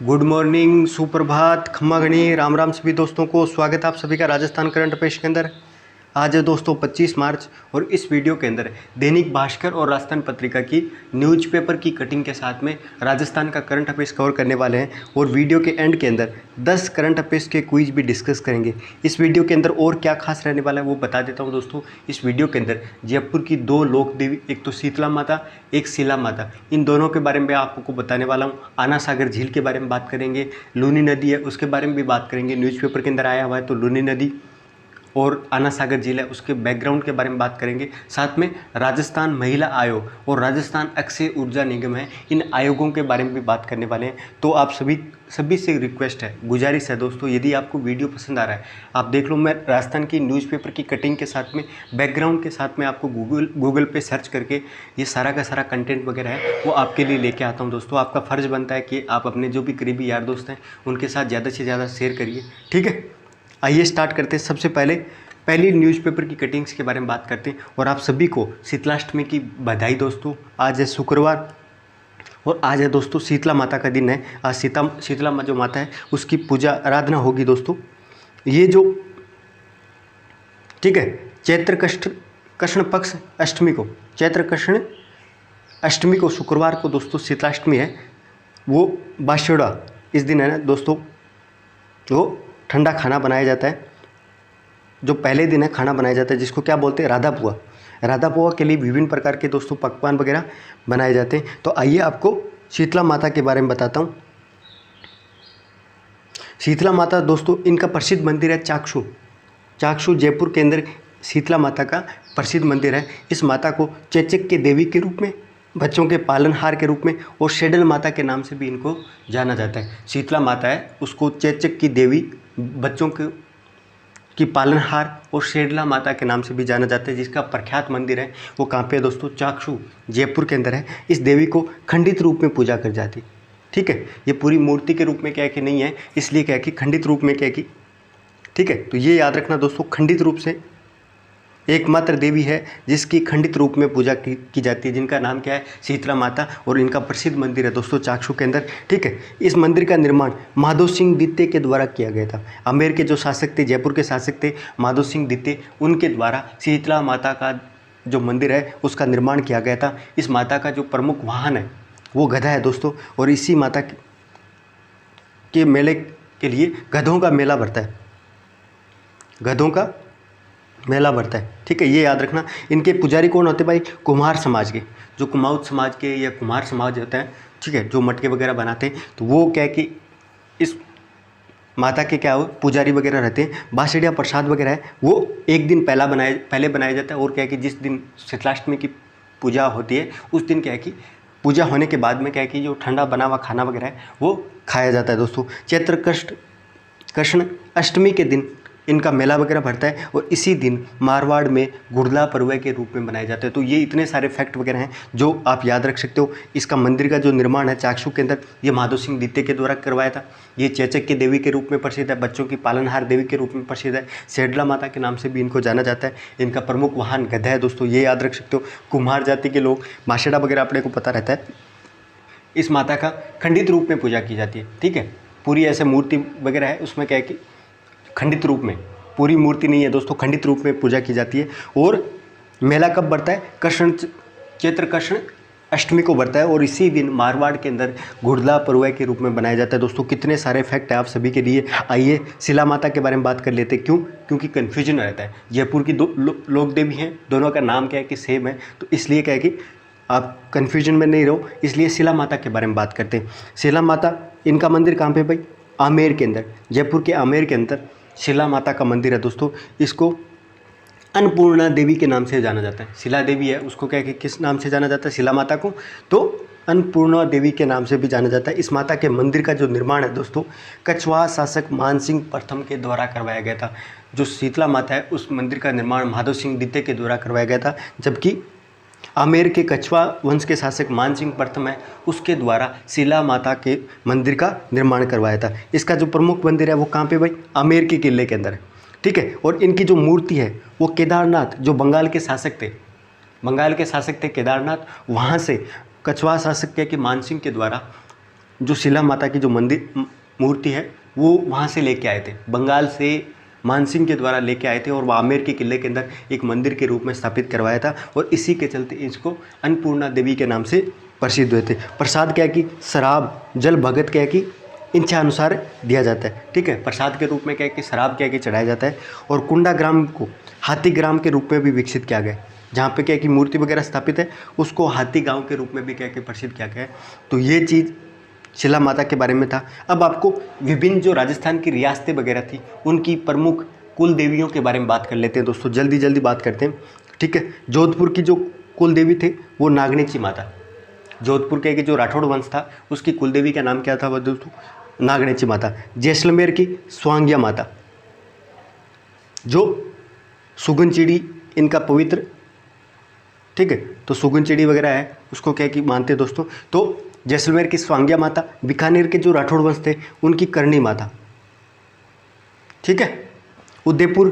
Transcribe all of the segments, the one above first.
Good morning, सुप्रभात, खम्मा गणी, राम राम सभी दोस्तों को। स्वागत है आप सभी का राजस्थान करंट अफेयर्स के अंदर। आज है दोस्तों 25 मार्च और इस वीडियो के अंदर दैनिक भास्कर और राजस्थान पत्रिका की न्यूज़पेपर की कटिंग के साथ में राजस्थान का करंट अफेयर्स कवर करने वाले हैं और वीडियो के एंड के अंदर 10 करंट अफेयर्स के क्विज भी डिस्कस करेंगे। इस वीडियो के अंदर और क्या खास रहने वाला है वो बता देता हूँ दोस्तों। इस वीडियो के अंदर जयपुर की 2 लोक देवी, एक तो शीतला माता, एक शिला माता, इन दोनों के बारे में आपको बताने वाला हूँ। आना सागर झील के बारे में बात करेंगे, लूनी नदी है उसके बारे में भी बात करेंगे। न्यूज़पेपर के अंदर आया हुआ है तो लूनी नदी और आना सागर झील है उसके बैकग्राउंड के बारे में बात करेंगे। साथ में राजस्थान महिला आयोग और राजस्थान अक्षय ऊर्जा निगम है, इन आयोगों के बारे में भी बात करने वाले हैं। तो आप सभी से रिक्वेस्ट है, गुजारिश है दोस्तों, यदि आपको वीडियो पसंद आ रहा है आप देख लो। मैं राजस्थान की न्यूज़पेपर की कटिंग के साथ में बैकग्राउंड के साथ में आपको गूगल पे सर्च करके ये सारा का सारा कंटेंट वगैरह है वो आपके लिए लेके आता हूँ दोस्तों। आपका फ़र्ज़ बनता है कि आप अपने जो भी करीबी यार दोस्त हैं उनके साथ ज़्यादा से ज़्यादा शेयर करिए, ठीक है। आइए स्टार्ट करते हैं। सबसे पहली न्यूज़पेपर की कटिंग्स के बारे में बात करते हैं और आप सभी को शीतलाष्टमी की बधाई दोस्तों। आज है शुक्रवार और आज है दोस्तों शीतला माता का दिन है। आज शीतला माँ जो माता है उसकी पूजा आराधना होगी दोस्तों। ये जो ठीक है चैत्र कृष्ण पक्ष अष्टमी को, चैत्र कृष्ण अष्टमी को शुक्रवार को दोस्तों शीतलाष्टमी है। वो बाशेड़ा इस दिन है ना दोस्तों, वो ठंडा खाना बनाया जाता है। जो पहले दिन है खाना बनाया जाता है जिसको क्या बोलते हैं, राधा पुआ। राधा पुआ के लिए विभिन्न प्रकार के दोस्तों पकवान वगैरह बनाए जाते हैं। तो आइए आपको शीतला माता के बारे में बताता हूँ। शीतला माता दोस्तों इनका प्रसिद्ध मंदिर है चाक्षु जयपुर के अंदर शीतला माता का प्रसिद्ध मंदिर है। इस माता को चेचक के देवी के रूप में, बच्चों के पालनहार के रूप में और शेडल माता के नाम से भी इनको जाना जाता है। शीतला माता है उसको चेचक की देवी, बच्चों की पालनहार और शेडला माता के नाम से भी जाना जाता है। जिसका प्रख्यात मंदिर है वो कहाँ पे है दोस्तों, चाक्षु जयपुर के अंदर है। इस देवी को खंडित रूप में पूजा कर जाती है, ठीक है। ये पूरी मूर्ति के रूप में क्या है कि नहीं है, इसलिए क्या है कि खंडित रूप में क्या है कि, ठीक है। तो ये याद रखना दोस्तों, खंडित रूप से एकमात्र देवी है जिसकी खंडित रूप में पूजा की जाती है, जिनका नाम क्या है, शीतला माता। और इनका प्रसिद्ध मंदिर है दोस्तों चाक्षु के अंदर, ठीक है। इस मंदिर का निर्माण माधो सिंह द्वितीय के द्वारा किया गया था। आमेर के जो शासक थे, जयपुर के शासक थे माधो सिंह द्वितीय, उनके द्वारा शीतला माता का जो मंदिर है उसका निर्माण किया गया था। इस माता का जो प्रमुख वाहन है वो गधा है दोस्तों। और इसी माता के मेले के लिए गधों का मेला भरता है, गधों का मेला भरता है, ठीक है। ये याद रखना। इनके पुजारी कौन होते भाई, कुम्हार समाज के, जो कुमाऊत समाज के या कुम्हार समाज होता है, ठीक है, जो मटके वगैरह बनाते हैं। तो वो क्या है कि इस माता के क्या हो पुजारी वगैरह रहते हैं। बांसुड़िया प्रसाद वगैरह है वो एक दिन पहले बनाया जाता है। और क्या है कि जिस दिन शीतलाष्टमी की पूजा होती है उस दिन क्या है कि पूजा होने के बाद में क्या है कि जो ठंडा बना हुआ खाना वगैरह है वो खाया जाता है दोस्तों। चैत्र कृष्ण अष्टमी के दिन इनका मेला वगैरह भरता है और इसी दिन मारवाड़ में गुड़ला पर्व के रूप में मनाए जाते हैं। तो ये इतने सारे फैक्ट वगैरह हैं जो आप याद रख सकते हो। इसका मंदिर का जो निर्माण है चाक्षु के अंदर, ये माधो सिंह द्वितीय के द्वारा करवाया था। ये चेचक की देवी के रूप में प्रसिद्ध है, बच्चों की पालनहार देवी के रूप में प्रसिद्ध है, शेडला माता के नाम से भी इनको जाना जाता है। इनका प्रमुख वाहन गधा है दोस्तों, ये याद रख सकते हो। कुम्हार जाति के लोग, माशेड़ा वगैरह अपने को पता रहता है। इस माता का खंडित रूप में पूजा की जाती है, ठीक है। पूरी ऐसे मूर्ति वगैरह है उसमें क्या है कि खंडित रूप में, पूरी मूर्ति नहीं है दोस्तों, खंडित रूप में पूजा की जाती है। और मेला कब बढ़ता है, चैत्र कृष्ण अष्टमी को बढ़ता है और इसी दिन मारवाड़ के अंदर गुड़ला पर्व के रूप में बनाया जाता है दोस्तों। कितने सारे फैक्ट है आप सभी के लिए। आइए शिला माता के बारे में बात कर लेते हैं। क्योंकि कन्फ्यूजन रहता है। जयपुर की 2 लोक देवी हैं, दोनों का नाम क्या है कि सेम है, तो इसलिए क्या है कि आप कन्फ्यूजन में नहीं रहो, इसलिए शिला माता के बारे में बात करते हैं। शिला माता इनका मंदिर कहाँ पे भाई, आमेर के अंदर, जयपुर के आमेर के अंदर शिला माता का मंदिर है दोस्तों। इसको अन्नपूर्णा देवी के नाम से जाना जाता है। शिला देवी है उसको क्या है कि किस नाम से जाना जाता है, शिला माता को तो अन्नपूर्णा देवी के नाम से भी जाना जाता है। इस माता के मंदिर का जो निर्माण है दोस्तों कछवाहा शासक मानसिंह प्रथम के द्वारा करवाया गया था। जो शीतला माता है उस मंदिर का निर्माण माधो सिंह द्वितीय के द्वारा करवाया गया था, जबकि आमेर के कछवा वंश के शासक मानसिंह प्रथम है उसके द्वारा शिला माता के मंदिर का निर्माण करवाया था। इसका जो प्रमुख मंदिर है वो कहाँ पे भाई, आमेर के किले के अंदर है, ठीक है। और इनकी जो मूर्ति है वो केदारनाथ, जो बंगाल के शासक थे केदारनाथ, वहाँ से कछवा शासक के मानसिंह के द्वारा जो शिला माता की जो मंदिर मूर्ति है वो वहाँ से लेके आए थे, बंगाल से मानसिंह के द्वारा लेके आए थे और वो आमेर के किले के अंदर एक मंदिर के रूप में स्थापित करवाया था और इसी के चलते इसको अन्नपूर्णा देवी के नाम से प्रसिद्ध हुए थे। प्रसाद क्या है कि शराब जल भगत क्या है कि इच्छा अनुसार दिया जाता है, ठीक है। प्रसाद के रूप में क्या है कि शराब क्या है कि चढ़ाया जाता है और कुंडा ग्राम को हाथी ग्राम के रूप में भी विकसित किया गया है, जहाँ पे क्या है कि मूर्ति वगैरह स्थापित है उसको हाथी गांव के रूप में भी क्या है कि प्रसिद्ध किया गया है। तो ये चीज़ शिला माता के बारे में था। अब आपको विभिन्न जो राजस्थान की रियासतें वगैरह थी उनकी प्रमुख कुल देवियों के बारे में बात कर लेते हैं दोस्तों, जल्दी जल्दी बात करते हैं, ठीक है। जोधपुर की जो कुल देवी थे वो नागनेची माता, जोधपुर के जो राठौड़ वंश था उसकी कुल देवी का नाम क्या था वो दोस्तों, नागनेची माता। जैसलमेर की स्वांग्या माता, जो सुगनचिड़ी इनका पवित्र, ठीक है, तो सुगनचिड़ी वगैरह है उसको क्या कि मानते हैं दोस्तों। तो जैसलमेर की स्वांग्या माता, बीकानेर के जो राठौड़ वंश थे उनकी करणी माता, ठीक है। उदयपुर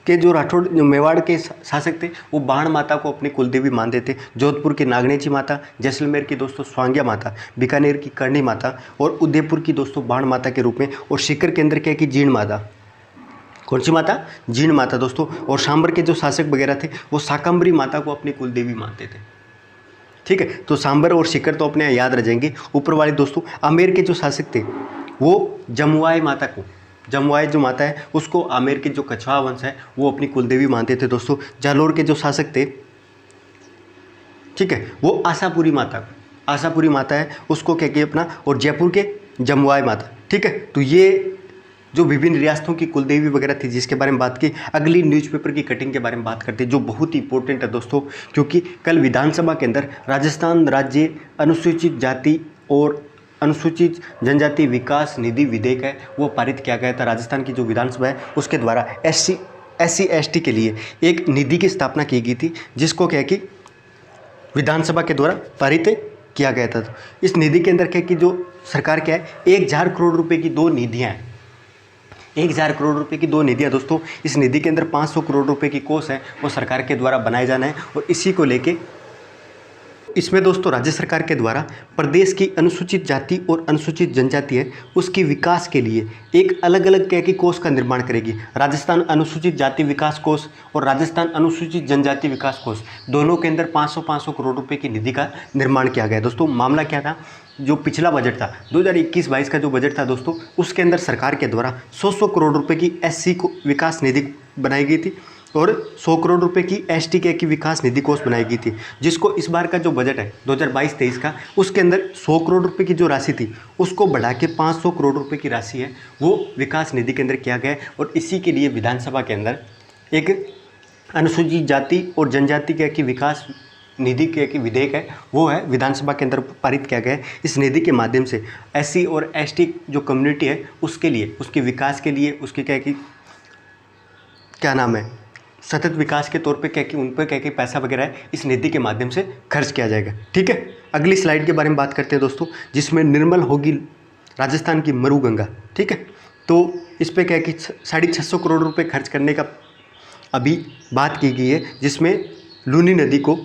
के जो राठौड़ जो मेवाड़ के शासक थे वो बाण माता को अपनी कुलदेवी मानते थे। जोधपुर की नागनेची माता, जैसलमेर की दोस्तों स्वांग्या माता, बीकानेर की करणी माता और उदयपुर की दोस्तों बाण माता के रूप में, और सीकर के अंदर क्या की जीण माता, कौन सी माता, जीण माता दोस्तों। और सांबर के जो शासक वगैरह थे वो शाकंभरी माता को अपनी कुलदेवी मानते थे, ठीक है। तो सांबर और सीकर तो अपने याद रह जाएंगे। ऊपर वाले दोस्तों आमेर के जो शासक थे वो जमुआई माता को, जमुआई जो माता है उसको आमेर के जो कछवा वंश है वो अपनी कुलदेवी मानते थे दोस्तों। जालोर के जो शासक थे, ठीक है, वो आशापुरी माता, आशापुरी माता है उसको क्या किया अपना, और जयपुर के जमुआई माता, ठीक है। तो ये जो विभिन्न रियासतों की कुलदेवी वगैरह थी जिसके बारे में बात की। अगली न्यूज़पेपर की कटिंग के बारे में बात करते हैं जो बहुत ही इंपॉर्टेंट है दोस्तों, क्योंकि कल विधानसभा के अंदर राजस्थान राज्य अनुसूचित जाति और अनुसूचित जनजाति विकास निधि विधेयक है वो पारित किया गया था। राजस्थान की जो विधानसभा है उसके द्वारा SC ST के लिए एक निधि की स्थापना की गई थी जिसको क्या कि विधानसभा के द्वारा पारित किया गया था। इस निधि के अंदर क्या कि जो सरकार क्या है 1000 करोड़ रुपए की 2 निधियाँ हैं, 1000 करोड़ रुपए की 2 निधियाँ दोस्तों। इस निधि के अंदर 500 करोड़ रुपए की कोष है वो सरकार के द्वारा बनाए जाना है और इसी को लेके इसमें दोस्तों राज्य सरकार के द्वारा प्रदेश की अनुसूचित जाति और अनुसूचित जनजाति है उसकी विकास के लिए एक अलग अलग क्या की कोष का निर्माण करेगी। राजस्थान अनुसूचित जाति विकास कोष और राजस्थान अनुसूचित जनजाति विकास कोष दोनों के अंदर 500 करोड़ रुपए की निधि का निर्माण किया गया दोस्तों। मामला क्या था, जो पिछला बजट था 2021-22 का जो बजट था दोस्तों उसके अंदर सरकार के द्वारा 100 करोड़ रुपए की SC को विकास निधि बनाई गई थी और 100 करोड़ रुपए की ST की विकास निधि कोष बनाई गई थी, जिसको इस बार का जो बजट है 2022-23 का उसके अंदर 100 करोड़ रुपए की जो राशि थी उसको बढ़ा के 500 करोड़ रुपए की राशि है वो विकास निधि के अंदर किया गया है। और इसी के लिए विधानसभा के अंदर एक अनुसूचित जाति और जनजाति की विकास निधि के विधेयक है वो है विधानसभा के अंदर पारित किया गया है। इस निधि के माध्यम से SC और ST जो कम्युनिटी है उसके लिए, उसके विकास के लिए, उसके क्या नाम है, सतत विकास के तौर पे क्या कि उन पर क्या पैसा वगैरह है इस निधि के माध्यम से खर्च किया जाएगा, ठीक है। अगली स्लाइड के बारे में बात करते हैं दोस्तों, जिसमें निर्मल होगी राजस्थान की मरु गंगा, ठीक है। तो इस पर क्या कि 650 करोड़ रुपए खर्च करने का अभी बात की गई है, जिसमें लूनी नदी को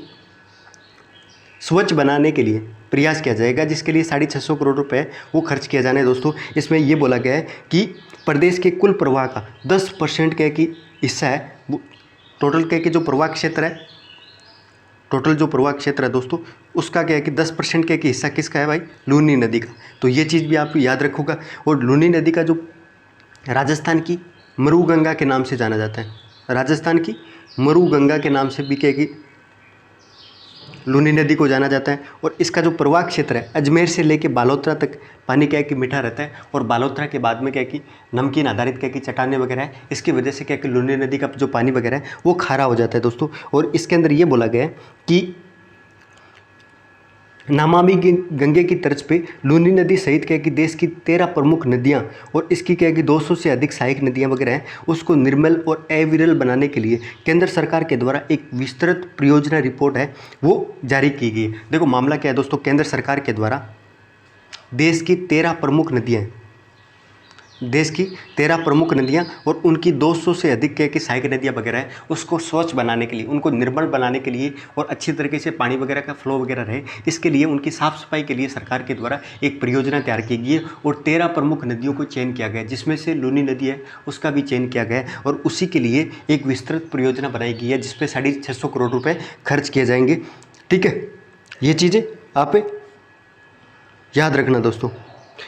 स्वच्छ बनाने के लिए प्रयास किया जाएगा, जिसके लिए 650 करोड़ रुपए वो खर्च किया जाना है दोस्तों। इसमें ये बोला गया है कि प्रदेश के कुल प्रवाह का 10% क्या कि हिस्सा है वो टोटल क्या कि जो प्रवाह क्षेत्र है, टोटल जो प्रवाह क्षेत्र है दोस्तों उसका क्या है कि 10% क्या कि हिस्सा किसका है भाई, लूनी नदी का। तो ये चीज़ भी आप याद रखोगा। और लूनी नदी का जो राजस्थान की मरु गंगा के नाम से जाना जाता है, राजस्थान की मरु गंगा के नाम से भी क्या कि लूनी नदी को जाना जाता है। और इसका जो प्रवाह क्षेत्र है अजमेर से लेके बालोतरा तक पानी क्या है कि मीठा रहता है और बालोतरा के बाद में क्या है कि नमकीन आधारित क्या कि चट्टानें वगैरह है, इसकी वजह से क्या है कि लूनी नदी का जो पानी वगैरह है वो खारा हो जाता है दोस्तों। और इसके अंदर ये बोला गया है कि नमामि गंगे की तर्ज पे लूनी नदी सहित क्या है कि देश की 13 प्रमुख नदियां और इसकी क्या है कि 200 से अधिक सहायक नदियां वगैरह हैं उसको निर्मल और अविरल बनाने के लिए केंद्र सरकार के द्वारा एक विस्तृत परियोजना रिपोर्ट है वो जारी की गई है। देखो मामला क्या है दोस्तों, केंद्र सरकार के द्वारा देश की 13 प्रमुख नदियाँ देश की 13 प्रमुख नदियाँ और उनकी 200 से अधिक की सहायक नदियाँ वगैरह है उसको स्वच्छ बनाने के लिए, उनको निर्मल बनाने के लिए और अच्छी तरीके से पानी वगैरह का फ्लो वगैरह रहे, इसके लिए उनकी साफ़ सफाई के लिए सरकार के द्वारा एक परियोजना तैयार की गई है और 13 प्रमुख नदियों को चयन किया गया है, जिसमें से लूनी नदी है उसका भी चयन किया गया है और उसी के लिए एक विस्तृत परियोजना बनाई गई है जिसपे 650 करोड़ रुपये खर्च किए जाएंगे। ठीक है, ये चीज़ें आप याद रखना दोस्तों।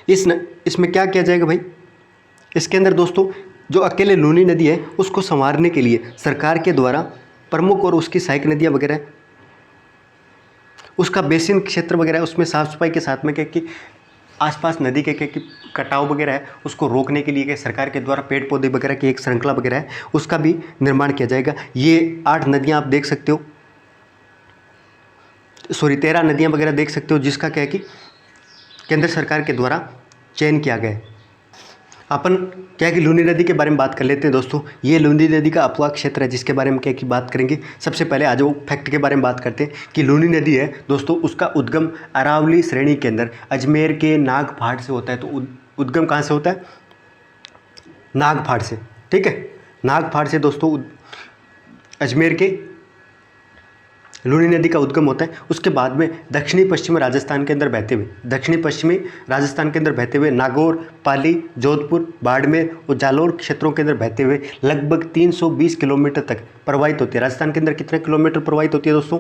इसमें क्या किया जाएगा भाई, इसके अंदर दोस्तों जो अकेले लूनी नदी है उसको संवारने के लिए सरकार के द्वारा प्रमुख और उसकी सहायक नदियाँ वगैरह, उसका बेसिन क्षेत्र वगैरह, उसमें साफ़ सफाई के साथ में क्या कि आसपास नदी के क्या कि कटाव वगैरह है उसको रोकने के लिए क्या सरकार के द्वारा पेड़ पौधे वगैरह की एक श्रृंखला वगैरह है उसका भी निर्माण किया जाएगा। ये 8 नदियाँ आप देख सकते हो, 13 नदियाँ वगैरह देख सकते हो जिसका क्या है कि केंद्र सरकार के द्वारा चयन किया गया है। अपन क्या कि लूनी नदी के बारे में बात कर लेते हैं दोस्तों। ये लूनी नदी का अपवाह क्षेत्र है जिसके बारे में क्या की बात करेंगे। सबसे पहले आज वो फैक्ट के बारे में बात करते हैं कि लूनी नदी है दोस्तों, उसका उद्गम अरावली श्रेणी के अंदर अजमेर के नागफाड़ से होता है। तो उद्गम कहाँ से होता है? नागफाड़ से। ठीक है, नागफाड़ से दोस्तों अजमेर के लूनी नदी का उद्गम होता है। उसके बाद में दक्षिणी पश्चिमी राजस्थान के अंदर बहते हुए नागौर, पाली, जोधपुर, बाड़मेर और जालोर क्षेत्रों के अंदर बहते हुए लगभग 320 किलोमीटर तक प्रवाहित होती है। राजस्थान के अंदर कितने किलोमीटर प्रवाहित होती है दोस्तों?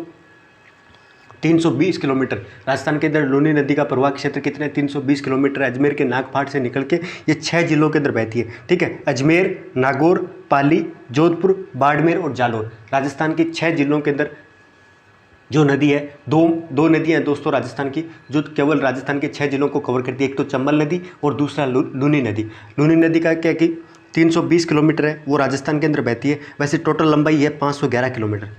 320 किलोमीटर। राजस्थान के अंदर लूनी नदी का प्रवाह क्षेत्र कितने? 320 किलोमीटर। अजमेर के नागफाड़ से निकल के ये 6 जिलों के अंदर बहती है। ठीक है, अजमेर, नागौर, पाली, जोधपुर, बाड़मेर और जालोर, राजस्थान के 6 जिलों के अंदर जो नदी है, दो नदियाँ हैं दोस्तों राजस्थान की, जो केवल राजस्थान के 6 जिलों को कवर करती है। एक तो चंबल नदी और दूसरा लूनी नदी। लूनी नदी का क्या कि 320 किलोमीटर है, वो राजस्थान के अंदर बहती है। वैसे टोटल लंबाई है 511 किलोमीटर।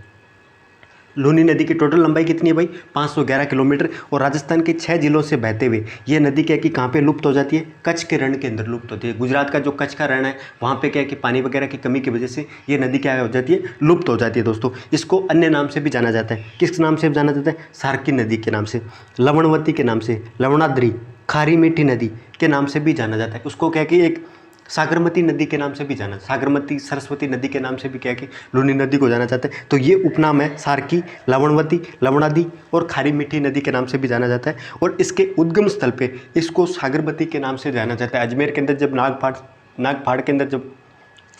लूनी नदी की टोटल लंबाई कितनी है भाई? 511 किलोमीटर। और राजस्थान के 6 जिलों से बहते हुए ये नदी क्या कि कहाँ पे लुप्त हो जाती है? कच्छ के रण के अंदर लुप्त होती है। गुजरात का जो कच्छ का रण है वहाँ पे क्या है कि पानी वगैरह की कमी की वजह से ये नदी क्या हो जाती है? लुप्त हो जाती है दोस्तों। इसको अन्य नाम से भी जाना जाता है। किस नाम से जाना जाता है? सार्की नदी के नाम से, लवणवती के नाम से, लवणाद्री, खारी मीठी नदी के नाम से भी जाना जाता है। उसको क्या कि एक सागरमती नदी के नाम से भी जाना, सागरमती सरस्वती नदी के नाम से भी क्या कि लूनी नदी को जाना जाता है। तो ये उपनाम है सार्की, लवणवती, लवणादी और खारी मीठी नदी के नाम से भी जाना जाता है। और इसके उद्गम स्थल पे इसको सागरमती के नाम से जाना जाता है। अजमेर के अंदर जब नागफाड़ के अंदर जब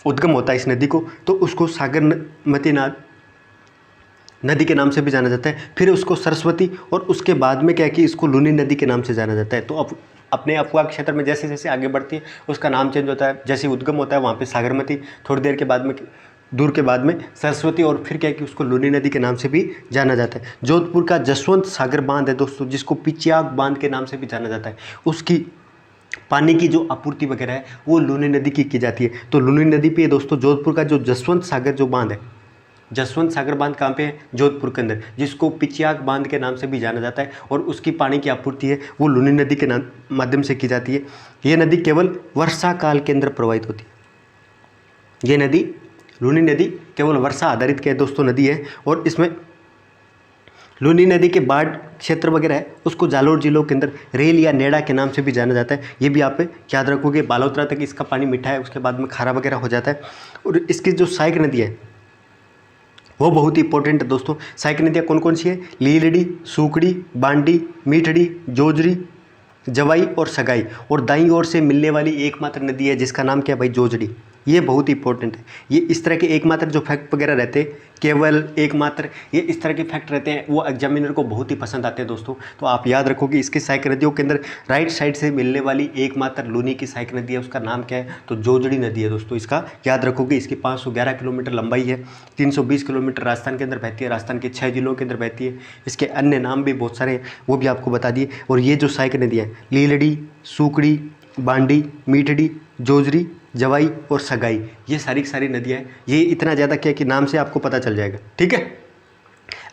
उद्गम होता है इस नदी को, तो उसको सागरमती नदी के नाम से भी जाना जाता है। फिर उसको सरस्वती और उसके बाद में क्या कि इसको लूनी नदी के नाम से जाना जाता है। तो अब अपने अपवाह क्षेत्र में जैसे जैसे आगे बढ़ती है उसका नाम चेंज होता है। जैसे उद्गम होता है वहाँ पे सागरमती, थोड़ी देर के बाद में दूर के बाद में सरस्वती, और फिर क्या है कि उसको लूनी नदी के नाम से भी जाना जाता है। जोधपुर का जसवंत सागर बांध है दोस्तों, जिसको पिचियाग बांध के नाम से भी जाना जाता है। उसकी पानी की जो आपूर्ति वगैरह है वो लूनी नदी की जाती है। तो लूनी नदी पे दोस्तों जोधपुर का जो जसवंत सागर जो बांध है, जसवंत सागर बांध कहाँ पे है? जोधपुर के अंदर, जिसको पिचियाग बांध के नाम से भी जाना जाता है। और उसकी पानी की आपूर्ति है वो लूनी नदी के माध्यम से की जाती है। ये नदी केवल वर्षा काल के अंदर प्रवाहित होती है। ये नदी लूनी नदी केवल वर्षा आधारित के दोस्तों नदी है। और इसमें लूनी नदी के बाढ़ क्षेत्र वगैरह है उसको जालोर जिलों के अंदर रेल या नेड़ा के नाम से भी जाना जाता है। ये भी आप याद रखोगे। बालोतरा तक इसका पानी मीठा है, उसके बाद में खारा वगैरह हो जाता है। और इसकी जो सहायक नदी है वो बहुत ही इंपॉर्टेंट है दोस्तों। सहायक नदियाँ कौन कौन सी है? लीलड़ी, सूकड़ी, बांडी, मीठड़ी, जोजरी, जवाई और सगाई। और दाईं ओर से मिलने वाली एकमात्र नदी है जिसका नाम क्या है भाई? जोजड़ी। ये बहुत ही इंपॉर्टेंट है। ये इस तरह के एकमात्र जो फैक्ट वगैरह रहते हैं, केवल एकमात्र, ये इस तरह के फैक्ट रहते हैं वो एग्जामिनर को बहुत ही पसंद आते हैं दोस्तों। तो आप याद रखो कि इसकी सहायक नदियों के अंदर राइट साइड से मिलने वाली एकमात्र लूनी की सहायक नदी है, उसका नाम क्या है? तो जोजड़ी नदी है दोस्तों। इसका याद रखोगे। इसकी 511 किलोमीटर लंबाई है, 320 किलोमीटर राजस्थान के अंदर बहती है, राजस्थान के 6 जिलों के अंदर बहती है। इसके अन्य नाम भी बहुत सारे हैं, वो भी आपको बता दिए। और ये जो सहायक नदियाँ हैं, लीलड़ी, सूकड़ी, बांडी, मीठड़ी, जोजरी, जवाई और सगाई, ये सारी की सारी नदियाँ हैं। ये इतना ज़्यादा क्या कि नाम से आपको पता चल जाएगा। ठीक है,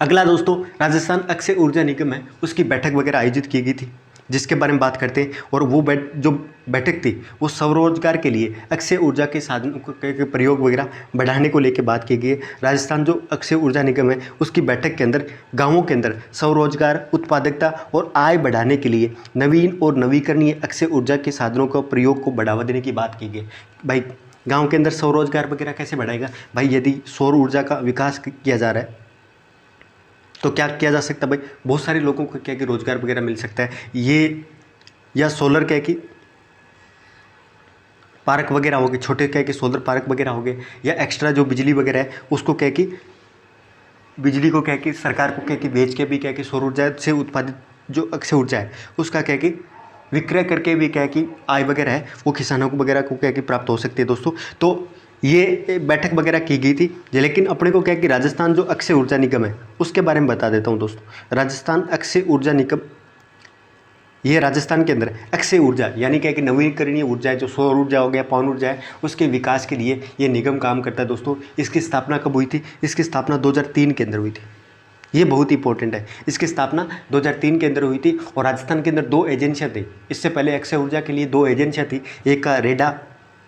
अगला दोस्तों राजस्थान अक्षय ऊर्जा निगम है, उसकी बैठक वगैरह आयोजित की गई थी। जिसके बारे में बात करते हैं। और वो जो बैठक थी वो स्वरोजगार के लिए अक्षय ऊर्जा के साधनों के प्रयोग वगैरह बढ़ाने को लेकर बात की गई है। राजस्थान जो अक्षय ऊर्जा निगम है उसकी बैठक के अंदर गाँवों के अंदर स्वरोजगार, उत्पादकता और आय बढ़ाने के लिए नवीन और नवीकरणीय अक्षय ऊर्जा के साधनों का प्रयोग को बढ़ावा देने की बात की गई। भाई गाँव के अंदर स्वरोजगार वगैरह कैसे बढ़ाएगा? भाई यदि सौर ऊर्जा का विकास किया जा रहा है तो क्या किया जा सकता है? भाई बहुत सारे लोगों को क्या कि रोजगार वगैरह मिल सकता है। ये या सोलर क्या कि पार्क वगैरह हो गए, छोटे क्या कि सोलर पार्क वगैरह हो गए, या एक्स्ट्रा जो बिजली वगैरह है उसको क्या कि बिजली को क्या कि सरकार को क्या कि बेच के भी क्या कि सौर ऊर्जा से उत्पादित जो अक्षय ऊर्जा है उसका क्या कि विक्रय करके भी क्या कि आय वगैरह है वो किसानों को वगैरह को क्या कि प्राप्त हो सकती है दोस्तों। तो ये बैठक वगैरह की गई थी। लेकिन अपने को क्या कि राजस्थान जो अक्षय ऊर्जा निगम है उसके बारे में बता देता हूँ दोस्तों। राजस्थान अक्षय ऊर्जा निगम, ये राजस्थान के अंदर अक्षय ऊर्जा यानी क्या कि नवीकरणीय ऊर्जा है, जो सौर ऊर्जा हो गया, पवन ऊर्जा है, उसके विकास के लिए ये निगम काम करता है दोस्तों। इसकी स्थापना कब हुई थी? इसकी स्थापना 2003 के अंदर हुई थी। ये बहुत इंपॉर्टेंट है। इसकी स्थापना 2003 के अंदर हुई थी और राजस्थान के अंदर 2 एजेंसियाँ थी। इससे पहले अक्षय ऊर्जा के लिए 2 एजेंसियाँ थी, एक का रेडा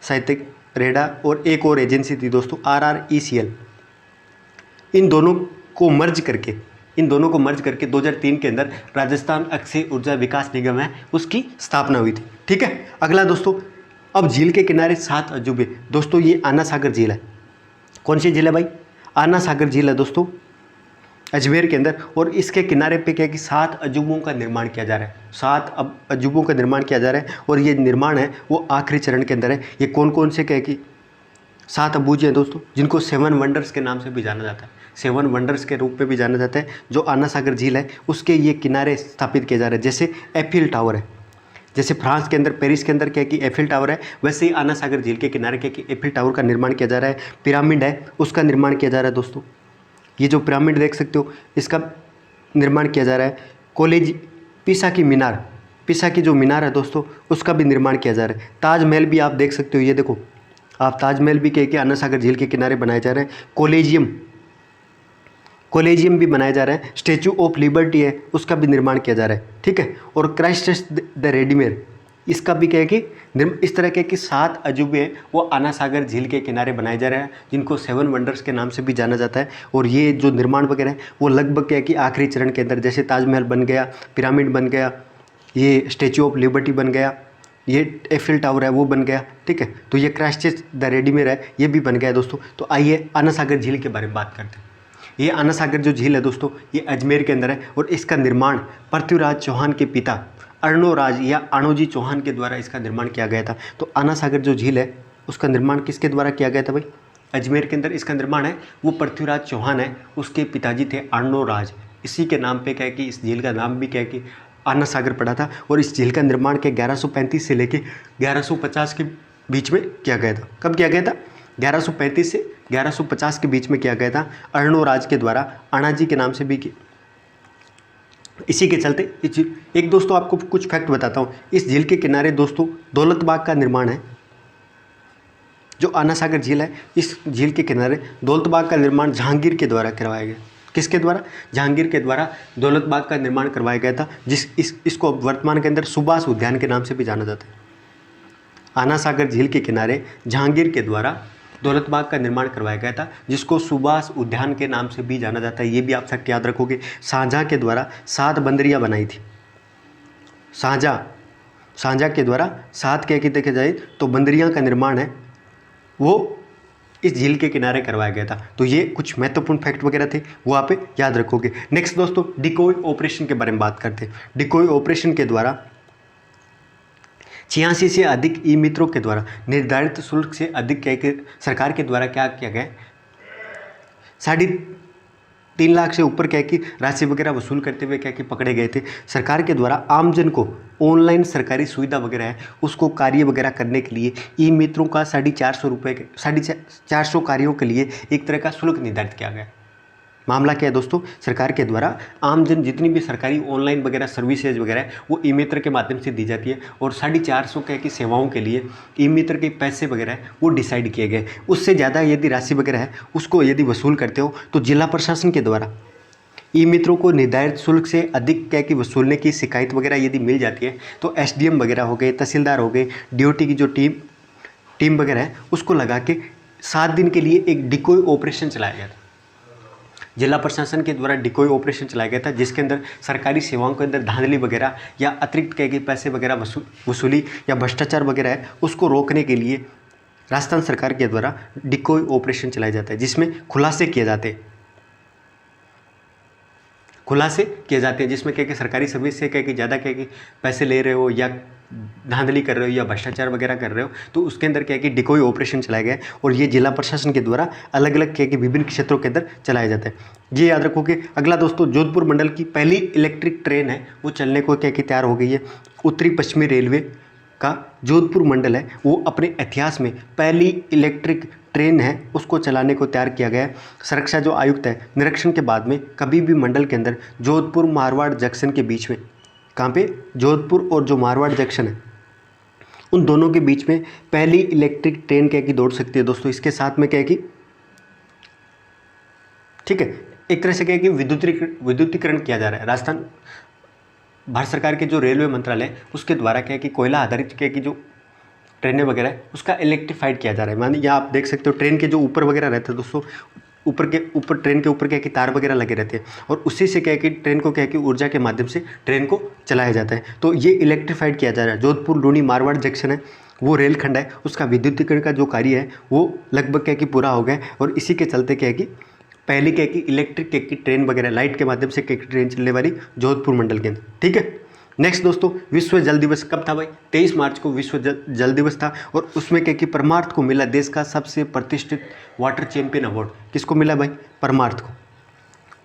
साहित्यिक रेडा और एक और एजेंसी थी दोस्तों RRECL। इन दोनों को मर्ज करके 2003 के अंदर राजस्थान अक्षय ऊर्जा विकास निगम है उसकी स्थापना हुई थी। ठीक है। अगला दोस्तों, अब झील के किनारे 7 अजूबे। दोस्तों ये आना सागर झील है। कौन सी झील है भाई? आना सागर झील है दोस्तों, अजमेर के अंदर। और इसके किनारे पे क्या कि 7 अजूबों का निर्माण किया जा रहा है। 7 अजूबों का निर्माण किया जा रहा है और ये निर्माण है वो आखिरी चरण के अंदर है। ये कौन कौन से क्या कि 7 अबूझे हैं दोस्तों, जिनको 7 वंडर्स के नाम से भी जाना जाता है, 7 वंडर्स के रूप में भी जाना जाता है। जो आना सागर झील है उसके ये किनारे स्थापित किए जा रहे हैं। जैसे एफिल टावर है, जैसे फ्रांस के अंदर पेरिस के अंदर क्या कि एफिल टावर है, वैसे ही आना सागर झील के किनारे क्या कि एफिल टावर का निर्माण किया जा रहा है। पिरामिड है उसका निर्माण किया जा रहा है दोस्तों। ये जो पिरामिड देख सकते हो इसका निर्माण किया जा रहा है। कॉलेज पिसा की जो मीनार है दोस्तों उसका भी निर्माण किया जा रहा है। ताजमहल भी आप देख सकते हो, ये देखो आप, ताजमहल भी क्या आना सागर झील के किनारे बनाए जा रहे हैं। कॉलेजियम भी बनाया जा रहा है। स्टैचू ऑफ लिबर्टी है उसका भी निर्माण किया जा रहा है। ठीक है। और क्राइस्ट द रेडीमेर, इसका भी क्या है कि इस तरह के कि 7 अजूबे हैं वो आना सागर झील के किनारे बनाए जा रहे हैं, जिनको 7 वंडर्स के नाम से भी जाना जाता है। और ये जो निर्माण वगैरह है वो लगभग क्या है कि आखिरी चरण के अंदर, जैसे ताजमहल बन गया, पिरामिड बन गया, ये स्टैचू ऑफ लिबर्टी बन गया, ये एफिल टावर है वो बन गया। ठीक है। तो ये क्राइस्ट द रेडीमेर है ये भी बन गया है दोस्तों। तो आइए आना सागर झील के बारे में बात करते हैं। ये आना सागर जो झील है दोस्तों ये अजमेर के अंदर है और इसका निर्माण पृथ्वीराज चौहान के पिता अर्णोराज या अणोजी चौहान के द्वारा इसका निर्माण किया गया था। तो आना सागर जो झील है उसका निर्माण किसके द्वारा किया गया था भाई? अजमेर के अंदर इसका निर्माण है वो पृथ्वीराज चौहान है, उसके पिताजी थे अर्णोराज। इसी के नाम पे क्या है कि इस झील का नाम भी क्या है कि आना सागर पड़ा था। और इस झील का निर्माण के 1135 से लेके 1150 के बीच में किया गया था। कब किया गया था? 1135 से 1150 के बीच में किया गया था अर्णोराज के द्वारा, अणाजी के नाम से भी। इसी के चलते एक दोस्तों आपको कुछ फैक्ट बताता हूँ। इस झील के किनारे दोस्तों दौलत बाग का निर्माण है। जो आना सागर झील है इस झील के किनारे दौलत बाग का निर्माण जहांगीर के द्वारा करवाया गया। किसके द्वारा? जहांगीर के द्वारा दौलत बाग का निर्माण करवाया गया था, इसको वर्तमान के अंदर सुभाष उद्यान के नाम से भी जाना जाता है। आना सागर झील के किनारे जहांगीर के द्वारा दौलत बाग का निर्माण करवाया गया था, जिसको सुभाष उद्यान के नाम से भी जाना जाता है। ये भी आप फैक्ट याद रखोगे। शाहजहाँ के द्वारा 7 बंदरियाँ बनाई थी। शाहजहाँ के द्वारा 7 क्या कि देखा जाए तो बंदरियाँ का निर्माण है वो इस झील के किनारे करवाया गया था। तो ये कुछ महत्वपूर्ण फैक्ट वगैरह थे वो आप याद रखोगे। नेक्स्ट दोस्तों डिकॉय ऑपरेशन के बारे में बात करते हैं। डिकॉय ऑपरेशन के द्वारा 86 से अधिक ई मित्रों के द्वारा निर्धारित शुल्क से अधिक क्या सरकार के द्वारा क्या किया गया, 3.5 लाख से ऊपर क्या कि राशि वगैरह वसूल करते हुए क्या कि पकड़े गए थे। सरकार के द्वारा आमजन को ऑनलाइन सरकारी सुविधा वगैरह है उसको कार्य वगैरह करने के लिए ई मित्रों का 450 रुपये 450 कार्यों के लिए एक तरह का शुल्क निर्धारित किया गया। मामला क्या है दोस्तों? सरकार के द्वारा आमजन जितनी भी सरकारी ऑनलाइन वगैरह सर्विसेज वगैरह है वो ई मित्र के माध्यम से दी जाती है और 450 क्या की सेवाओं के लिए ई मित्र के पैसे वगैरह है वो डिसाइड किए गए। उससे ज़्यादा यदि राशि वगैरह है उसको यदि वसूल करते हो तो जिला प्रशासन के द्वारा ई मित्रों को निर्धारित शुल्क से अधिक क्या कि वसूलने की शिकायत वगैरह यदि मिल जाती है तो एसडीएम वगैरह हो गए, तहसीलदार हो गए, डीओटी की जो टीम वगैरह है उसको लगा के 7 दिन के लिए एक डिकोय ऑपरेशन चलाया गया था। जिला प्रशासन के द्वारा डिकोय ऑपरेशन चलाया गया था, जिसके अंदर सरकारी सेवाओं के अंदर धांधली वगैरह या अतिरिक्त क्या कि पैसे वगैरह वसूली या भ्रष्टाचार वगैरह है उसको रोकने के लिए राजस्थान सरकार के द्वारा डिकोय ऑपरेशन चलाया जाता है, जिसमें खुलासे किए जाते हैं जिसमें क्या कि सरकारी सर्विस से क्या कि ज़्यादा क्या कि पैसे ले रहे हो या धांधली कर रहे हो या भ्रष्टाचार वगैरह कर रहे हो, तो उसके अंदर क्या कि डिकोय ऑपरेशन चलाया गया है और ये जिला प्रशासन के द्वारा अलग अलग क्या कि विभिन्न क्षेत्रों के अंदर चलाया जाता है। ये याद रखो कि अगला दोस्तों, जोधपुर मंडल की पहली इलेक्ट्रिक ट्रेन है वो चलने को क्या कि तैयार हो गई है। उत्तरी पश्चिमी रेलवे का जोधपुर मंडल है वो अपने इतिहास में पहली इलेक्ट्रिक ट्रेन है उसको चलाने को तैयार किया गया है। सुरक्षा जो आयुक्त है निरीक्षण के बाद में कभी भी मंडल के अंदर जोधपुर मारवाड़ जंक्शन के बीच में, कहाँ पे, जोधपुर और जो मारवाड़ जंक्शन है उन दोनों के बीच में पहली इलेक्ट्रिक ट्रेन क्या कि दौड़ सकती है दोस्तों। इसके साथ में क्या कि ठीक है, एक तरह से क्या कि विद्युतीकरण किया जा रहा है। राजस्थान भारत सरकार के जो रेलवे मंत्रालय है उसके द्वारा क्या कि कोयला आधारित क्या कि जो ट्रेनें वगैरह है उसका इलेक्ट्रीफाइड किया जा रहा है। मानिए यहाँ आप देख सकते हो ट्रेन के जो ऊपर वगैरह रहते हैं दोस्तों, ऊपर ट्रेन के ऊपर क्या कि तार वगैरह लगे रहते हैं और उसी से क्या है कि ट्रेन को क्या है कि ऊर्जा के माध्यम से ट्रेन को चलाया जाता है। तो ये इलेक्ट्रीफाइड किया जा रहा है। जोधपुर लूनी मारवाड़ जंक्शन है वो रेलखंड है, उसका विद्युतीकरण का जो कार्य है वो लगभग क्या कि पूरा हो गया है और इसी के चलते क्या है कि पहली क्या कि इलेक्ट्रिक क्या कि ट्रेन वगैरह लाइट के माध्यम से क्या कि ट्रेन चलने वाली जोधपुर मंडल के अंदर। ठीक है, नेक्स्ट दोस्तों, विश्व जल दिवस कब था भाई? 23 मार्च को विश्व जल दिवस था और उसमें क्या कि परमार्थ को मिला देश का सबसे प्रतिष्ठित वाटर चैंपियन अवार्ड। किसको मिला भाई?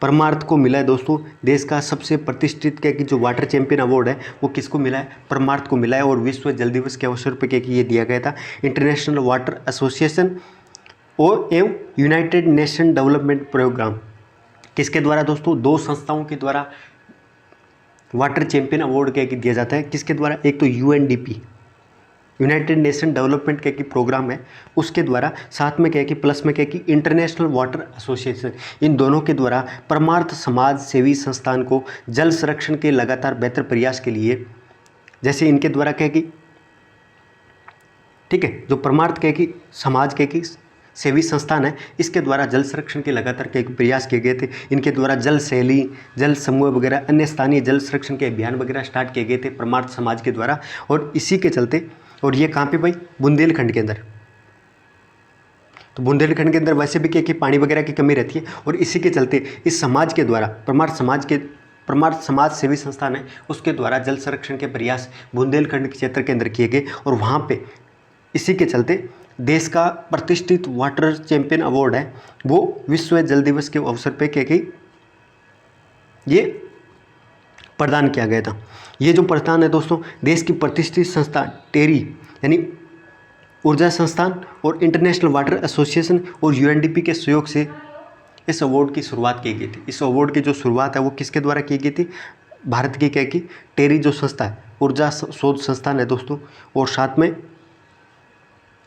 परमार्थ को मिला है दोस्तों देश का सबसे प्रतिष्ठित क्या कि जो वाटर चैंपियन अवार्ड है वो किसको मिला है? परमार्थ को मिला है और विश्व जल दिवस के अवसर पर क्या कि ये दिया गया था। इंटरनेशनल वाटर एसोसिएशन और एवं यूनाइटेड नेशन डेवलपमेंट प्रोग्राम किसके द्वारा दोस्तों? 2 संस्थाओं के द्वारा वाटर चैंपियन अवार्ड क्या कि दिया जाता है। किसके द्वारा? एक तो यूएनडीपी यूनाइटेड नेशन डेवलपमेंट क्या कि प्रोग्राम है उसके द्वारा, साथ में क्या कि प्लस में क्या कि इंटरनेशनल वाटर एसोसिएशन, इन दोनों के द्वारा परमार्थ समाज सेवी संस्थान को जल संरक्षण के लगातार बेहतर प्रयास के लिए, जैसे इनके द्वारा क्या कि ठीक है, जो परमार्थ क्या कि समाज क्या कि सेवी संस्थान है इसके द्वारा जल संरक्षण के लगातार कई प्रयास किए गए थे। इनके द्वारा जल शैली, जल समूह वगैरह अन्य स्थानीय जल संरक्षण के अभियान वगैरह स्टार्ट किए गए थे परमार्थ समाज के द्वारा। और इसी के चलते, और ये कहाँ पे भाई? बुंदेलखंड के अंदर। तो बुंदेलखंड के अंदर वैसे भी क्या कि पानी वगैरह की कमी रहती है और इसी के चलते इस समाज के द्वारा परमार्थ समाज सेवी संस्थान है उसके द्वारा जल संरक्षण के प्रयास बुंदेलखंड के क्षेत्र के अंदर किए गए और वहाँ पे इसी के चलते देश का प्रतिष्ठित वाटर चैंपियन अवार्ड है वो विश्व जल दिवस के अवसर पे क्या कि ये प्रदान किया गया था। ये जो प्रदान है दोस्तों देश की प्रतिष्ठित संस्था टेरी यानी ऊर्जा संस्थान और इंटरनेशनल वाटर एसोसिएशन और यूएनडीपी के सहयोग से इस अवार्ड की शुरुआत की गई थी। इस अवार्ड की जो शुरुआत है वो किसके द्वारा की गई थी? भारत की क्या कि टेरी जो संस्था है, ऊर्जा शोध संस्थान है दोस्तों, और साथ में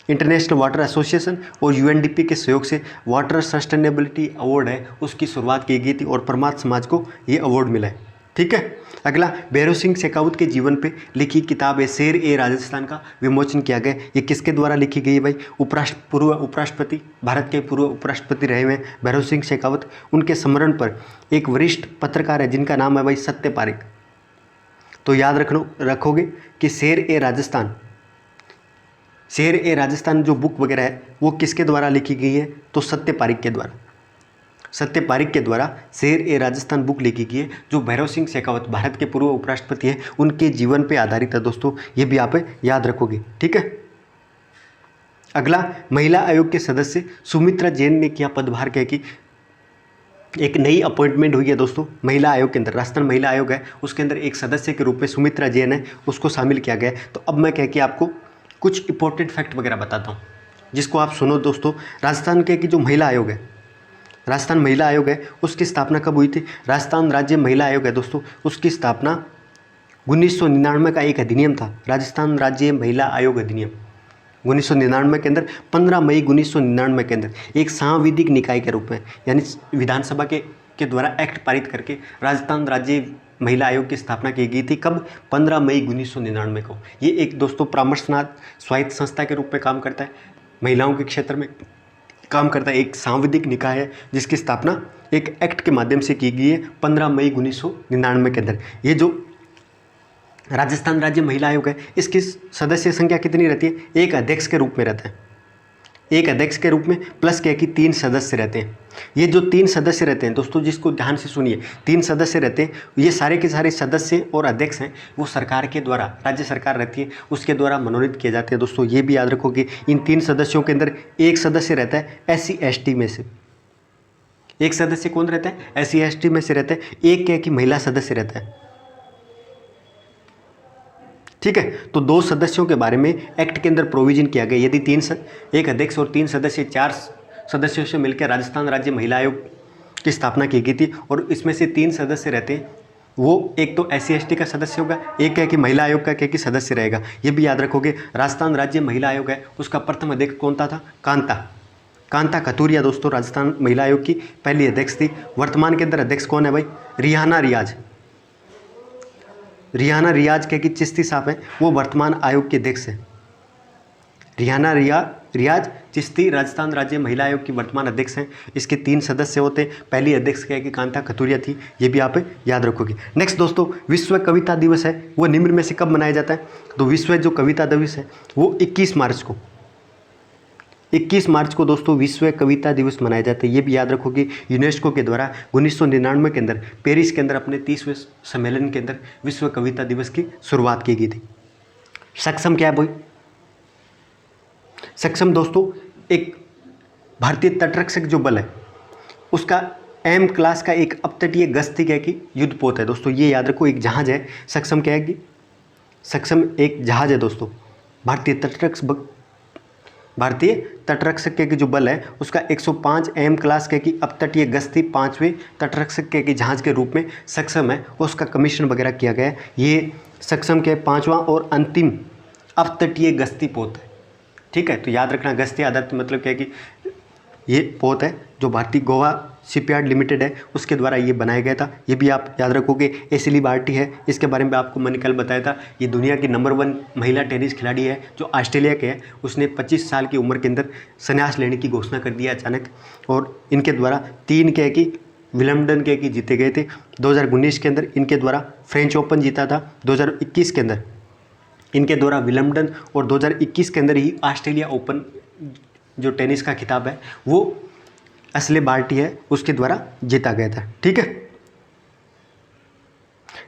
इंटरनेशनल वाटर एसोसिएशन और यूएनडीपी के सहयोग से वाटर सस्टेनेबिलिटी अवार्ड है उसकी शुरुआत की गई थी और परमार्थ समाज को ये अवार्ड मिला है। ठीक है, अगला भैरव सिंह शेखावत के जीवन पे लिखी किताब है शेर ए राजस्थान का विमोचन किया गया। ये किसके द्वारा लिखी गई है भाई? पूर्व उपराष्ट्रपति, भारत के पूर्व उपराष्ट्रपति रहे हुए भैरव सिंह शेखावत, उनके स्मरण पर एक वरिष्ठ पत्रकार है जिनका नाम है भाई सत्य पारिक। तो याद रखोगे कि शेर ए राजस्थान जो बुक वगैरह है वो किसके द्वारा लिखी गई है? तो सत्य पारिक के द्वारा शेर ए राजस्थान बुक लिखी गई है जो भैरव सिंह शेखावत भारत के पूर्व उपराष्ट्रपति हैं उनके जीवन पे आधारित है दोस्तों। ये भी आप याद रखोगे। ठीक है, अगला महिला आयोग के सदस्य सुमित्रा जैन ने किया पदभार क्या कि एक नई अपॉइंटमेंट हुई है दोस्तों महिला आयोग के अंदर। राजस्थान महिला आयोग है उसके अंदर एक सदस्य के रूप में सुमित्रा जैन है उसको शामिल किया गया है। तो अब मैं क्या कि आपको कुछ इंपॉर्टेंट फैक्ट वगैरह बताता हूँ जिसको आप सुनो दोस्तों। राजस्थान के की जो राजस्थान महिला आयोग है उसकी स्थापना कब हुई थी? राजस्थान राज्य महिला आयोग है दोस्तों, उसकी स्थापना 1999 का एक अधिनियम था, राजस्थान राज्य महिला आयोग अधिनियम 1999 के अंदर 15 मई 1999 के अंदर एक सांविधिक निकाय के रूप में, यानी विधानसभा के के द्वारा एक्ट पारित करके राजस्थान राज्य महिला आयोग की स्थापना की गई थी। कब? 15 मई 1999 को। ये एक दोस्तों परामर्शनाथ स्वायत्त संस्था के रूप में काम करता है, महिलाओं के क्षेत्र में काम करता है, एक सांविधिक निकाय है जिसकी स्थापना एक एक्ट के माध्यम से की गई है 15 मई 1999 के अंदर। ये जो राजस्थान राज्य महिला आयोग है, इसकी सदस्य संख्या कितनी रहती है? एक अध्यक्ष के रूप में रहता है, एक अध्यक्ष के रूप में प्लस क्या कि 3 सदस्य रहते हैं। ये जो 3 सदस्य रहते हैं दोस्तों, जिसको ध्यान से सुनिए, 3 सदस्य रहते हैं, ये सारे के सारे सदस्य और अध्यक्ष हैं वो सरकार के द्वारा, राज्य सरकार रहती है उसके द्वारा मनोनीत किए जाते हैं। दोस्तों ये भी याद रखो कि इन 3 सदस्यों के अंदर एक सदस्य रहता है SC ST में से, एक सदस्य कौन रहता है? SC ST में से रहता है, एक क्या कि महिला सदस्य रहता है। ठीक है, तो 2 सदस्यों के बारे में एक्ट के अंदर प्रोविजन किया गया। यदि एक अध्यक्ष और 3 सदस्य, 4 सदस्यों से मिलकर राजस्थान राज्य महिला आयोग की स्थापना की गई थी और इसमें से 3 सदस्य रहते हैं, वो एक तो SC ST का सदस्य होगा, एक क्या कि महिला आयोग का क्या कि सदस्य रहेगा। ये भी याद रखोगे। राजस्थान राज्य महिला आयोग है उसका प्रथम अध्यक्ष कौन था? कांता कतूरिया दोस्तों राजस्थान महिला आयोग की पहली अध्यक्ष थी। वर्तमान के अंदर अध्यक्ष कौन है भाई? रिहाना रियाज क्या कि चिश्ती साहब हैं, वो वर्तमान आयोग के अध्यक्ष हैं। रिहाना रियाज चिश्ती राजस्थान राज्य महिला आयोग की वर्तमान अध्यक्ष हैं। इसके 3 सदस्य होते हैं। पहली अध्यक्ष क्या कि कांता कतूरिया थी, ये भी आप याद रखोगे। नेक्स्ट दोस्तों, विश्व कविता दिवस है वो निम्न में से कब मनाया जाता है? तो विश्व जो कविता दिवस है वो 21 मार्च को दोस्तों विश्व कविता दिवस मनाया जाता है। ये भी याद रखोगे। यूनेस्को के द्वारा 1999 के अंदर पेरिस के अंदर अपने 30वें सम्मेलन के अंदर विश्व कविता दिवस की शुरुआत की गई थी। सक्षम क्या है भाई? सक्षम दोस्तों एक भारतीय तटरक्षक जो बल है उसका M क्लास का एक अपतटीय गश्ती क्या कि युद्धपोत है। दोस्तों ये याद रखो, एक जहाज है। सक्षम क्या है कि सक्षम एक जहाज है दोस्तों। भारतीय तटरक्षक के जो बल है उसका 105 M क्लास के की अपतटीय गश्ती 5वें तटरक्षक के जहाज के रूप में सक्षम है, उसका कमीशन वगैरह किया गया है। ये सक्षम के 5वां और अंतिम अपतटीय गश्ती पोत है। ठीक है, तो याद रखना गश्ती आधारित मतलब क्या है कि ये पोत है जो भारतीय गोवा शिपयार्ड लिमिटेड है उसके द्वारा ये बनाया गया था। ये भी आप याद रखोगे। एसिली बार्टी है, इसके बारे में आपको मैंने कल बताया था। ये दुनिया की नंबर 1 महिला टेनिस खिलाड़ी है जो ऑस्ट्रेलिया के है। उसने 25 साल की उम्र के अंदर संन्यास लेने की घोषणा कर दिया अचानक, और इनके द्वारा 3 क्या कि विलम्बडन के की जीते गए थे। 2019 के अंदर इनके द्वारा फ्रेंच ओपन जीता था। 2021 के अंदर इनके द्वारा विलम्बडन, और 2021 के अंदर ही ऑस्ट्रेलिया ओपन जो टेनिस का खिताब है वो असले बार्टी है उसके द्वारा जीता गया था। ठीक है,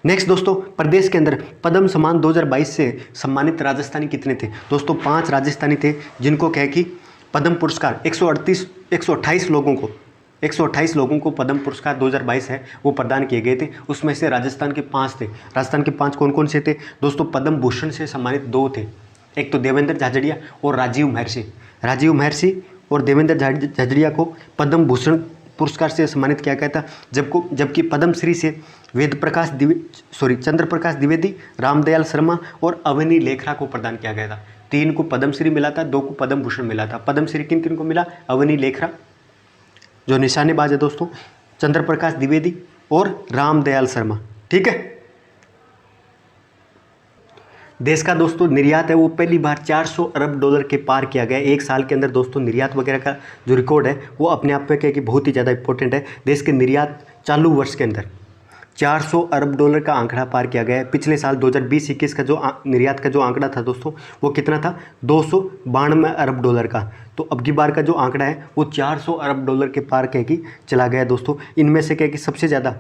नेक्स्ट दोस्तों, प्रदेश के अंदर पद्म सम्मान 2022 से सम्मानित राजस्थानी कितने थे? दोस्तों 5 राजस्थानी थे जिनको कह कि पद्म पुरस्कार 128 लोगों को पद्म पुरस्कार 2022 है वो प्रदान किए गए थे। उसमें से राजस्थान के 5 थे। राजस्थान के 5 कौन कौन से थे दोस्तों? पद्म भूषण से सम्मानित 2 थे, एक तो देवेंद्र झाझड़िया और राजीव महर्षि और देवेंद्र झाझड़िया को पद्म भूषण पुरस्कार से सम्मानित किया गया था, जबकि पद्म श्री से चंद्र प्रकाश द्विवेदी, रामदयाल शर्मा और अवनी लेखरा को प्रदान किया गया था। 3 को पद्म श्री मिला था, 2 को पद्म भूषण मिला था। पद्म श्री किन को मिला? अवनी लेखरा जो निशानेबाज है दोस्तों, चंद्र प्रकाश द्विवेदी और रामदयाल शर्मा। ठीक है, देश का दोस्तों निर्यात है वो पहली बार $400 अरब के पार किया गया। एक साल के अंदर दोस्तों निर्यात वगैरह का जो रिकॉर्ड है वो अपने आप पे क्या कि बहुत ही ज़्यादा इंपॉर्टेंट है। देश के निर्यात चालू वर्ष के अंदर $400 अरब का आंकड़ा पार किया गया है। पिछले साल 2020-21 का जो निर्यात का जो आंकड़ा था दोस्तों वो कितना था? $292 अरब का। तो अब की बार का जो आंकड़ा है वो $400 अरब के पार क्या कि चला गया दोस्तों। इनमें से क्या कि सबसे ज़्यादा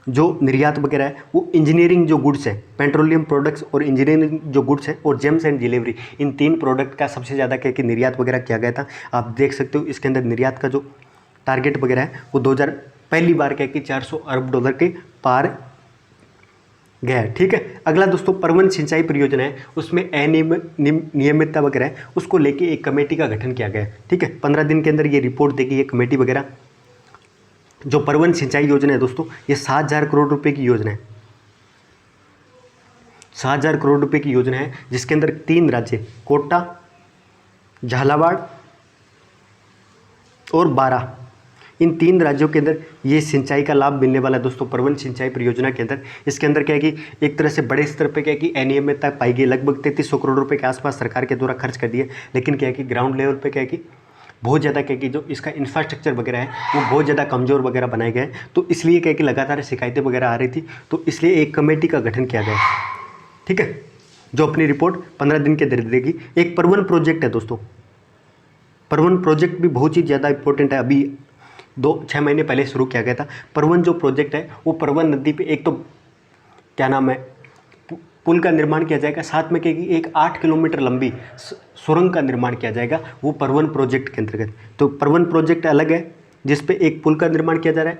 जो निर्यात वगैरह है वो इंजीनियरिंग जो गुड्स है, पेट्रोलियम प्रोडक्ट्स और इंजीनियरिंग जो गुड्स है और James and jewellery, in 3 product का सबसे ज़्यादा क्या कि निर्यात वगैरह किया गया था। आप देख सकते हो इसके अंदर निर्यात का जो टारगेट वगैरह है वो पहली बार क्या कि $400 अरब के पार गया है। ठीक है, अगला दोस्तों परवन सिंचाई परियोजना है, उसमें अनियमितता वगैरह है उसको लेके एक कमेटी का गठन किया गया है। ठीक है, 15 दिन के अंदर ये रिपोर्ट देगी ये कमेटी वगैरह। जो परवन सिंचाई योजना है दोस्तों ये 7,000 करोड़ रुपए की योजना है। 7,000 करोड़ रुपए की योजना है जिसके अंदर 3 राज्य कोटा, झालावाड़ और बारां, इन 3 राज्यों के अंदर ये सिंचाई का लाभ मिलने वाला है दोस्तों, परवन सिंचाई परियोजना के अंदर। इसके अंदर क्या है कि एक तरह से बड़े स्तर पे क्या है कि अनियमितता पाई गई, लगभग 3300 करोड़ रुपए के आसपास सरकार के द्वारा खर्च कर दिए, लेकिन क्या है कि ग्राउंड लेवल पे क्या है कि बहुत ज़्यादा क्या है कि जो इसका इंफ्रास्ट्रक्चर वगैरह है वो बहुत ज़्यादा कमज़ोर वगैरह बनाए गए, तो इसलिए क्या है कि लगातार शिकायतें वगैरह आ रही थी, तो इसलिए एक कमेटी का गठन किया गया, ठीक है, जो अपनी रिपोर्ट 15 दिन के अंदर देगी। एक परवन प्रोजेक्ट है दोस्तों, परवन प्रोजेक्ट भी बहुत ही ज़्यादा इंपॉर्टेंट है, अभी 2-6 महीने पहले शुरू किया गया था। परवन जो प्रोजेक्ट है वो परवन नदी पे एक तो क्या नाम है पुल का निर्माण किया जाएगा, साथ में क्या कि एक 8 किलोमीटर लंबी सुरंग का निर्माण किया जाएगा, वो परवन प्रोजेक्ट के अंतर्गत। तो परवन प्रोजेक्ट अलग है जिसपे एक पुल का निर्माण किया जा रहा है,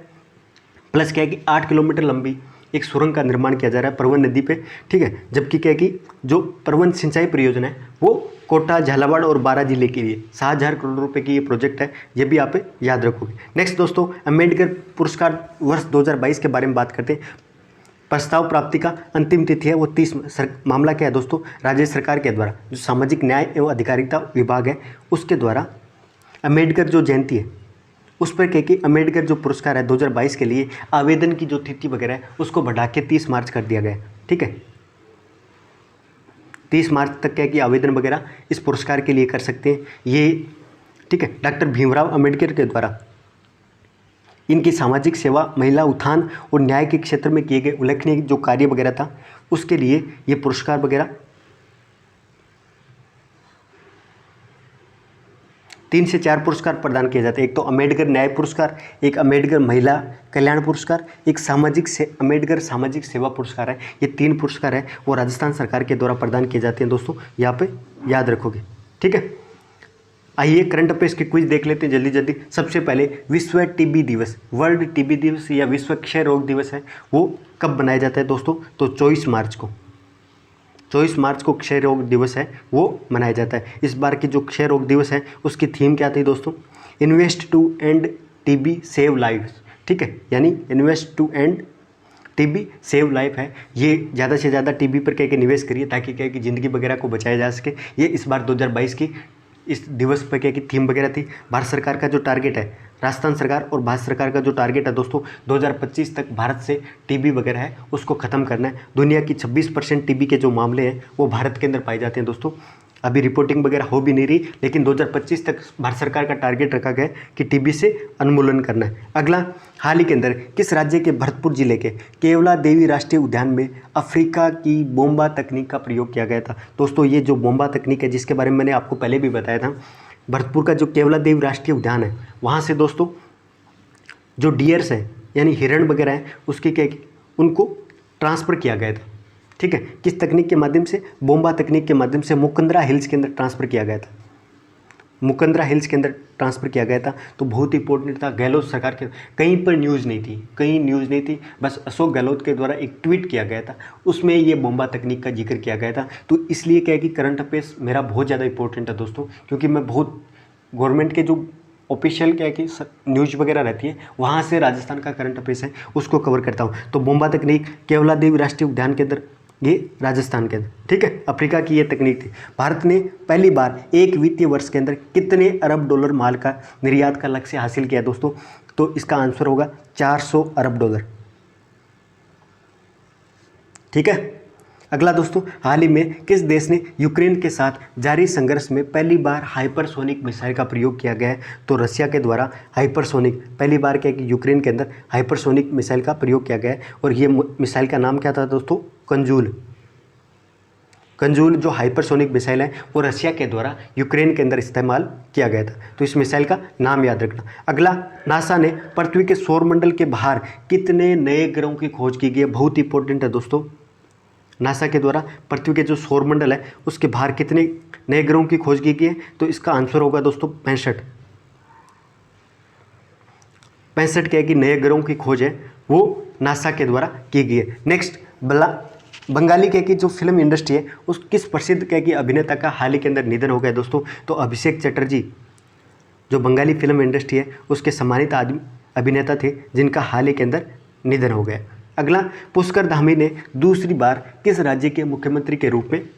प्लस क्या है कि 8 किलोमीटर लंबी एक सुरंग का निर्माण किया जा रहा है परवन नदी पे, ठीक है। जबकि क्या है कि जो परवन सिंचाई परियोजना है वो कोटा, झालावाड़ और बारां जिले के लिए 7,000 करोड़ रुपए की ये प्रोजेक्ट है, ये भी आप याद रखोगे। नेक्स्ट दोस्तों, अम्बेडकर पुरस्कार वर्ष 2022 के बारे में बात करते हैं। प्रस्ताव प्राप्ति का अंतिम तिथि है वो 30। मामला क्या है दोस्तों, राज्य सरकार के द्वारा जो सामाजिक न्याय एवं अधिकारिता विभाग है उसके द्वारा अम्बेडकर जो जयंती है उस पर क्या कि अम्बेडकर जो पुरस्कार है 2022 के लिए आवेदन की जो तिथि वगैरह है उसको बढ़ा के 30 मार्च कर दिया गया है, ठीक है। 30 मार्च तक क्या कि आवेदन वगैरह इस पुरस्कार के लिए कर सकते हैं ये, ठीक है। डॉक्टर भीमराव अम्बेडकर के द्वारा इनकी सामाजिक सेवा, महिला उत्थान और न्याय के क्षेत्र में किए गए उल्लेखनीय जो कार्य वगैरह था उसके लिए ये पुरस्कार वगैरह 3 से 4 पुरस्कार प्रदान किए जाते हैं। एक तो अम्बेडकर न्याय पुरस्कार, एक अम्बेडकर महिला कल्याण पुरस्कार, एक अम्बेडकर सामाजिक सेवा पुरस्कार है। ये 3 पुरस्कार है वो राजस्थान सरकार के द्वारा प्रदान किए जाते हैं दोस्तों, यहाँ पे याद रखोगे, ठीक है। आइए करंट अफेयर्स की क्विज देख लेते हैं जल्दी जल्दी। सबसे पहले विश्व टीबी दिवस, वर्ल्ड टीबी दिवस या विश्व क्षय रोग दिवस है वो कब मनाया जाता है दोस्तों, तो 24 मार्च को। 24 मार्च को क्षय रोग दिवस है वो मनाया जाता है। इस बार की जो क्षय रोग दिवस है उसकी थीम क्या थी दोस्तों, invest to end TB save life, ठीक है, यानी invest to end TB save life है। ये ज़्यादा से ज़्यादा टीबी पर क्या निवेश करिए ताकि क्या कि ज़िंदगी वगैरह को बचाया जा सके। ये इस बार 2022 की इस दिवस पर क्या की थीम वगैरह थी। भारत सरकार का जो टारगेट है, राजस्थान सरकार और भारत सरकार का जो टारगेट है दोस्तों 2025 तक भारत से टीबी वगैरह है उसको ख़त्म करना है। दुनिया की 26% टीबी के जो मामले हैं वो भारत के अंदर पाए जाते हैं दोस्तों। अभी रिपोर्टिंग वगैरह हो भी नहीं रही, लेकिन 2025 तक भारत सरकार का टारगेट रखा गया है कि टीबी से उन्मूलन करना है। अगला, हाल ही के अंदर किस राज्य के भरतपुर जिले के केवला देवी राष्ट्रीय उद्यान में अफ्रीका की बोम्बा तकनीक का प्रयोग किया गया था। दोस्तों ये जो बोम्बा तकनीक है जिसके बारे में मैंने आपको पहले भी बताया था, भरतपुर का जो केवला देवी राष्ट्रीय उद्यान है वहाँ से दोस्तों जो डियर्स हैं यानी हिरण वगैरह हैं उसकी क्या उनको ट्रांसफ़र किया गया था, ठीक है। किस तकनीक के माध्यम से, बोम्बा तकनीक के माध्यम से मुकंदरा हिल्स के अंदर ट्रांसफ़र किया गया था, मुकंदरा हिल्स के अंदर ट्रांसफ़र किया गया था। तो बहुत इंपॉर्टेंट था। गहलोत सरकार के कहीं पर न्यूज़ नहीं थी, कहीं न्यूज़ नहीं थी, बस अशोक गहलोत के द्वारा एक ट्वीट किया गया था उसमें ये बोम्बा तकनीक का जिक्र किया गया था। तो इसलिए क्या है कि करंट अफेयर्स मेरा बहुत ज़्यादा इंपॉर्टेंट है दोस्तों, क्योंकि मैं बहुत गवर्नमेंट के जो ऑफिशियल क्या है कि न्यूज़ वगैरह रहती है वहाँ से राजस्थान का करंट अफेयर्स है उसको कवर करता हूँ। तो बोम्बा तकनीक केवला देवी राष्ट्रीय उद्यान के अंदर, ये राजस्थान के अंदर, ठीक है, अफ्रीका की ये तकनीक थी। भारत ने पहली बार एक वित्तीय वर्ष के अंदर कितने अरब डॉलर माल का निर्यात का लक्ष्य हासिल किया दोस्तों, तो इसका आंसर होगा 400 अरब डॉलर, ठीक है। अगला दोस्तों, हाल ही में किस देश ने यूक्रेन के साथ जारी संघर्ष में पहली बार हाइपरसोनिक मिसाइल का प्रयोग किया गया है, तो रशिया के द्वारा हाइपरसोनिक पहली बार क्या कि यूक्रेन के अंदर हाइपरसोनिक मिसाइल का प्रयोग किया गया है। और ये मिसाइल का नाम क्या था दोस्तों, कंजूल। कंजूल जो हाइपरसोनिक मिसाइल है वो रशिया के द्वारा यूक्रेन के अंदर इस्तेमाल किया गया था, तो इस मिसाइल का नाम याद रखना। अगला, नासा ने पृथ्वी के सौरमंडल के बाहर कितने नए ग्रहों की खोज की गई है, बहुत इंपॉर्टेंट है दोस्तों। नासा के द्वारा पृथ्वी के जो सौरमंडल है उसके बाहर कितने नए ग्रहों की खोज की गई है, तो इसका आंसर होगा दोस्तों 65। 65 क्या है कि नए ग्रहों की खोज है वो नासा के द्वारा की गई है। नेक्स्ट, बंगाली क्या कि जो फिल्म इंडस्ट्री है उस किस प्रसिद्ध क्या कि अभिनेता का हाल ही के अंदर निधन हो गया दोस्तों, तो अभिषेक चटर्जी जो बंगाली फिल्म इंडस्ट्री है उसके सम्मानित अभिनेता थे जिनका हाल ही के अंदर निधन हो गया। अगला, पुष्कर धामी ने दूसरी बार किस राज्य के मुख्यमंत्री के रूप में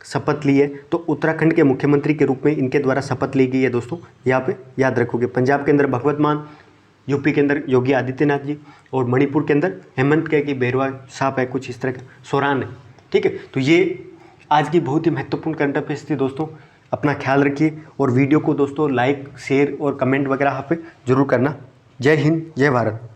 शपथ ली है, तो उत्तराखंड के मुख्यमंत्री के रूप में इनके द्वारा शपथ ली गई है दोस्तों, यहाँ पे याद रखोगे। पंजाब के अंदर भगवत मान, यूपी के अंदर योगी आदित्यनाथ जी, और मणिपुर के अंदर हेमंत के की बेरवा सांप है, कुछ इस तरह का सोरान है। ठीक है, तो ये आज की बहुत ही महत्वपूर्ण करंट अफेयर्स थी दोस्तों। अपना ख्याल रखिए और वीडियो को दोस्तों लाइक, शेयर और कमेंट वगैरह यहाँ पे जरूर करना। जय हिंद, जय भारत।